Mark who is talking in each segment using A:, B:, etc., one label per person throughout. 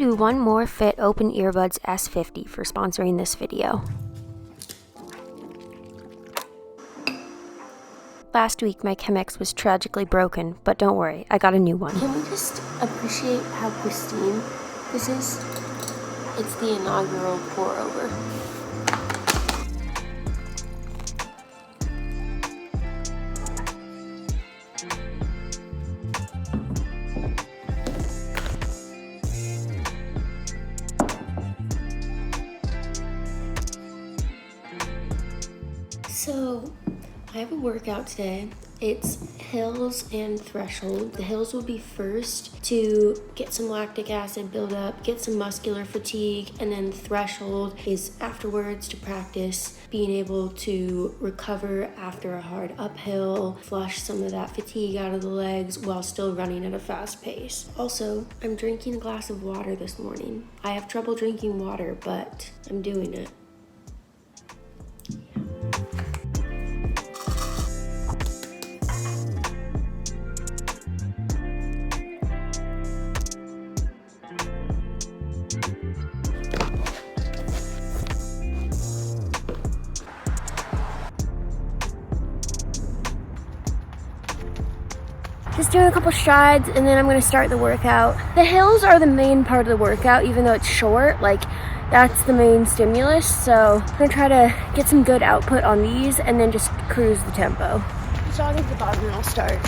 A: to one more Fit Open Earbuds S50 for sponsoring this video. Last week my Chemex was tragically broken, but don't worry, I got a new one.
B: Can we just appreciate how pristine this is? It's the inaugural pour over. So, I have a workout today. It's hills and threshold. The hills will be first to get some lactic acid buildup, get some muscular fatigue, and then threshold is afterwards to practice being able to recover after a hard uphill, flush some of that fatigue out of the legs while still running at a fast pace. Also, I'm drinking a glass of water this morning. I have trouble drinking water, but I'm doing it. Just doing a couple strides and then I'm gonna start the workout. The hills are the main part of the workout, even though it's short, like that's the main stimulus. So I'm gonna try to get some good output on these and then just cruise the tempo. Jogging to the bottom and I'll start.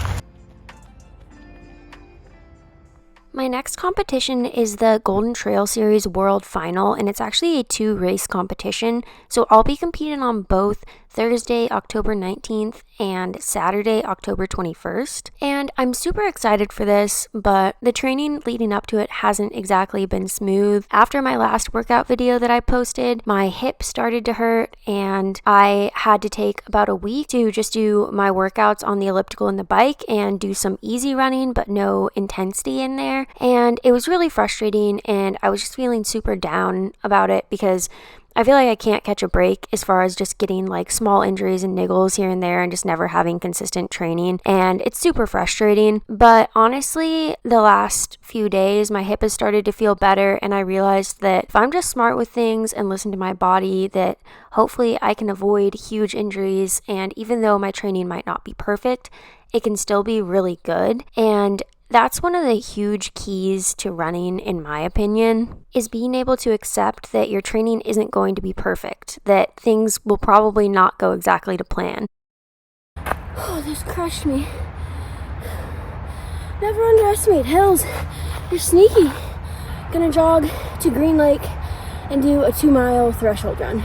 A: My next competition is the Golden Trail Series World Final, and it's actually a 2-race competition, so I'll be competing on both Thursday, October 19th and Saturday, October 21st. And I'm super excited for this, but the training leading up to it hasn't exactly been smooth. After my last workout video that I posted, my hip started to hurt and I had to take about a week to just do my workouts on the elliptical and the bike and do some easy running, but no intensity in there. And it was really frustrating and I was just feeling super down about it because I feel like I can't catch a break as far as just getting like small injuries and niggles here and there and just never having consistent training. And it's super frustrating. But honestly, the last few days, my hip has started to feel better. And I realized that if I'm just smart with things and listen to my body, that hopefully I can avoid huge injuries. And even though my training might not be perfect, it can still be really good. And that's one of the huge keys to running, in my opinion, is being able to accept that your training isn't going to be perfect, that things will probably not go exactly to plan.
B: Oh, this crushed me. Never underestimate hills. You're sneaky. Gonna jog to Green Lake and do a 2-mile threshold run.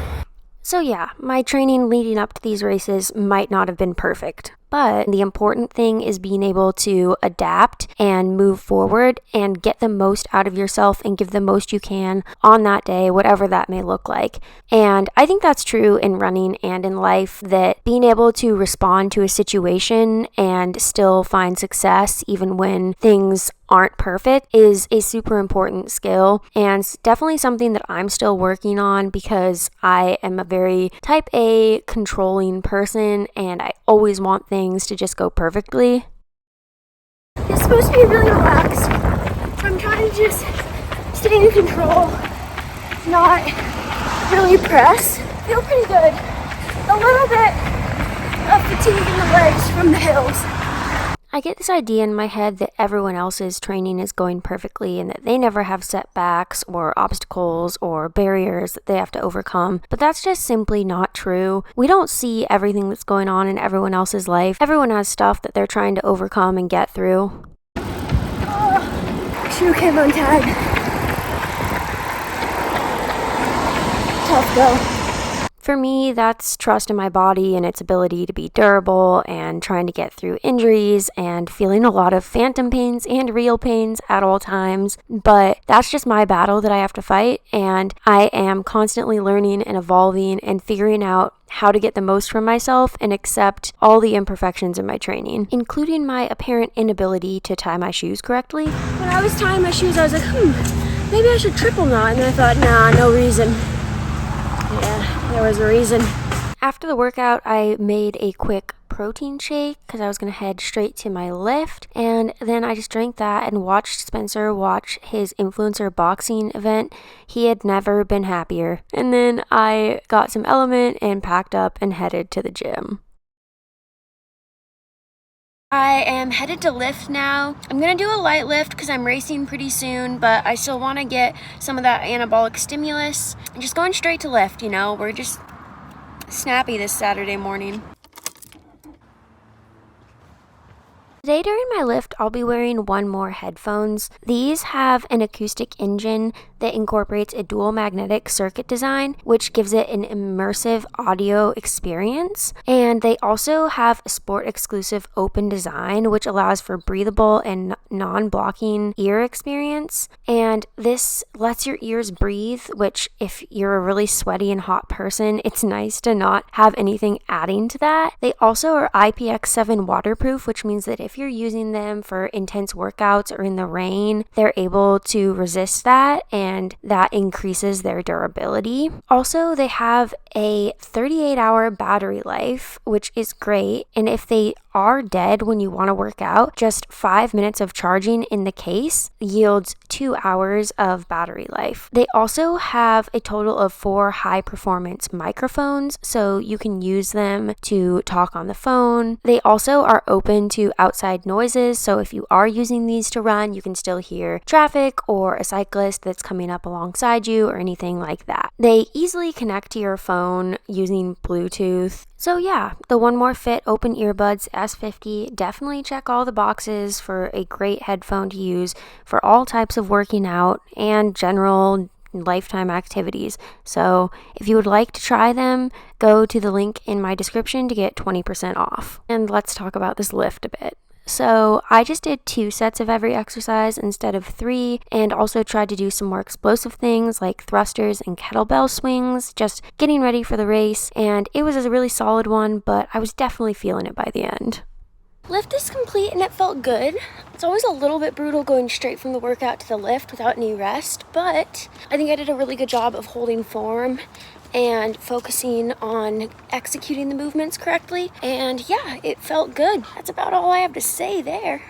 A: So yeah, my training leading up to these races might not have been perfect, but the important thing is being able to adapt and move forward and get the most out of yourself and give the most you can on that day, whatever that may look like. And I think that's true in running and in life, that being able to respond to a situation and still find success even when things aren't perfect is a super important skill, and it's definitely something that I'm still working on because I am a very type A controlling person and I always want things to just go perfectly.
B: It's supposed to be really relaxed, so I'm trying to just stay in control, not really press. Feel pretty good. A little bit of fatigue in the legs from the hills.
A: I get this idea in my head that everyone else's training is going perfectly and that they never have setbacks or obstacles or barriers that they have to overcome, but that's just simply not true. We don't see everything that's going on in everyone else's life. Everyone has stuff that they're trying to overcome and get through.
B: Oh, shoe came untied. Tough go.
A: For me, that's trust in my body and its ability to be durable and trying to get through injuries and feeling a lot of phantom pains and real pains at all times. But that's just my battle that I have to fight, and I am constantly learning and evolving and figuring out how to get the most from myself and accept all the imperfections in my training, including my apparent inability to tie my shoes correctly.
B: When I was tying my shoes, I was like, maybe I should triple knot, and then I thought, nah, no reason. Yeah, there was a reason.
A: After the workout, I made a quick protein shake because I was going to head straight to my lift. And then I just drank that and watched Spencer watch his influencer boxing event. He had never been happier. And then I got some Element and packed up and headed to the gym. I am headed to lift now. I'm gonna do a light lift because I'm racing pretty soon, but I still want to get some of that anabolic stimulus. I'm just going straight to lift, you know, we're just snappy this Saturday morning. Today during my lift, I'll be wearing one more headphones. These have an acoustic engine that incorporates a dual magnetic circuit design, which gives it an immersive audio experience. And they also have a sport exclusive open design, which allows for breathable and non-blocking ear experience. And this lets your ears breathe, which if you're a really sweaty and hot person, it's nice to not have anything adding to that. They also are IPX7 waterproof, which means that if you're using them for intense workouts or in the rain, they're able to resist that, and that increases their durability. Also, they have a 38-hour battery life, which is great. And if they are dead when you want to work out, just 5 minutes of charging in the case yields 2 hours of battery life. They also have a total of 4 high performance microphones, so you can use them to talk on the phone. They also are open to outside noises, so if you are using these to run, you can still hear traffic or a cyclist that's coming up alongside you or anything like that. They easily connect to your phone using Bluetooth. So yeah, the One More Fit Open Earbuds S50, definitely check all the boxes for a great headphone to use for all types of working out and general lifetime activities. So if you would like to try them, go to the link in my description to get 20% off. And let's talk about this lift a bit. So I just did 2 sets of every exercise instead of 3, and also tried to do some more explosive things like thrusters and kettlebell swings, just getting ready for the race, and it was a really solid one, but I was definitely feeling it by the end. Lift is complete and it felt good. It's always a little bit brutal going straight from the workout to the lift without any rest, but I think I did a really good job of holding form and focusing on executing the movements correctly. And yeah, it felt good. That's about all I have to say there.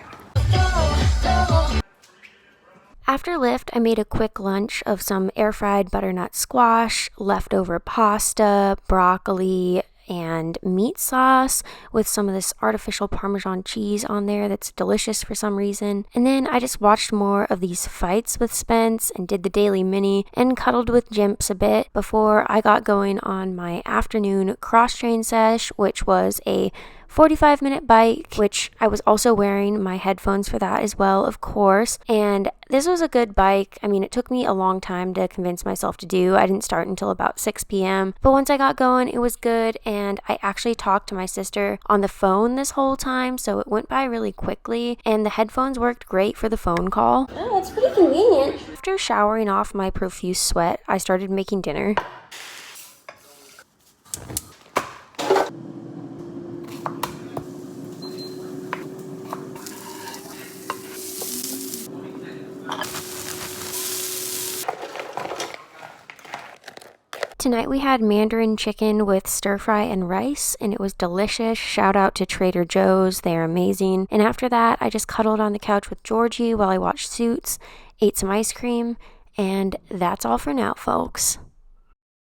A: After lift, I made a quick lunch of some air-fried butternut squash, leftover pasta, broccoli, and meat sauce with some of this artificial Parmesan cheese on there that's delicious for some reason. And then I just watched more of these fights with Spence and did the daily mini and cuddled with Jimps a bit before I got going on my afternoon cross-train sesh, which was a 45-minute bike, which I was also wearing my headphones for that as well, of course. And this was a good bike. I mean, it took me a long time to convince myself to do. I didn't start until about 6 p.m. But once I got going, it was good. And I actually talked to my sister on the phone this whole time, so it went by really quickly. And the headphones worked great for the phone call.
B: Oh, that's pretty convenient.
A: After showering off my profuse sweat, I started making dinner. Tonight we had Mandarin chicken with stir fry and rice, and it was delicious. Shout out to Trader Joe's, they're amazing. And after that, I just cuddled on the couch with Georgie while I watched Suits, ate some ice cream, and that's all for now, folks.